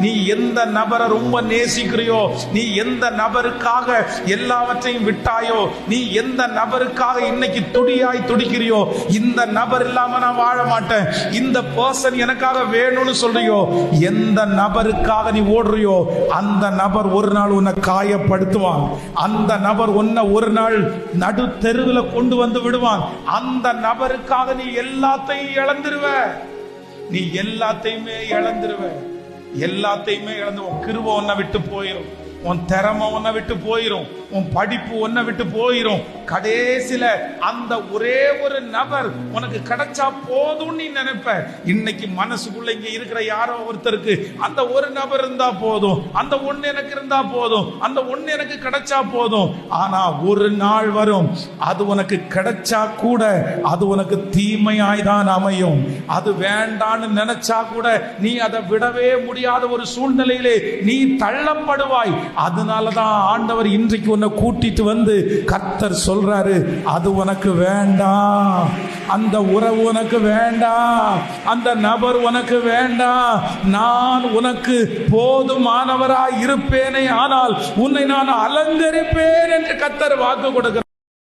நீ எந்த நபரை ரொம்ப நேசிக்கிறியோ, நீ எந்த நபருக்காக எல்லாவற்றையும் விட்டாயோ, நீ எந்த நபருக்காக இன்னைக்கு துடியாய் துடிக்கிறியோ, இந்த நபர் இல்லாம நான் வாழ மாட்டேன், இந்த பர்சன் எனக்காக வேணும்னு சொல்றியோ, எந்த நபருக்காக நீ ஓடுறியோ அந்த நபர் ஒரு நாள் உன்னை காயப்படுத்துவான். அந்த நபர் உன்னை ஒரு நாள் நடு தெருவில் கொண்டு வந்து விடுவான். அந்த நபருக்காக நீ எல்லாத்தையும் இழந்துருவ. நீ எல்லாத்தையுமே இழந்துருவ. எல்லாத்தையுமே இழந்து உன் கிருபை உன்னை விட்டு போயிடும், உன் திறமை உன்னை விட்டு போயிரும், உன் படிப்பு உன்னை விட்டு போயிரும். கடைசியில அந்த ஒரே ஒரு நபர் உனக்கு கிடைச்சா போதும் நீ நினைப்ப. இன்னைக்கு மனசுக்குள்ள இங்க இருக்கிற யாரோ ஒருத்தருக்கு அந்த ஒரு நபர் இருந்தா போதும், அந்த ஒண்ணு எனக்கு இருந்தா போதும், அந்த ஒண்ணு எனக்கு கிடைச்சா போதும். ஆனா ஒரு நாள் வரும், அது உனக்கு கிடைச்சா கூட அது உனக்கு தீமையாய்தான் அமையும். அது வேண்டான்னு நினைச்சா கூட நீ அதை விடவே முடியாத ஒரு சூழ்நிலையிலே நீ தள்ளப்படுவாய். அதனாலதான் ஆண்டவர் இன்றைக்கு உன்னை கூட்டிட்டு வந்து கர்த்தர் சொல்றாரு, அது உனக்கு வேண்டாம், அந்த உறவு உனக்கு வேண்டாம், அந்த நபர் உனக்கு வேண்டாம், நான் உனக்கு போதுமானவராய் இருப்பேனே, ஆனால் உன்னை நான் அலங்கரிப்பேன் என்று கர்த்தர் வாக்கு கொடுக்கிறார்.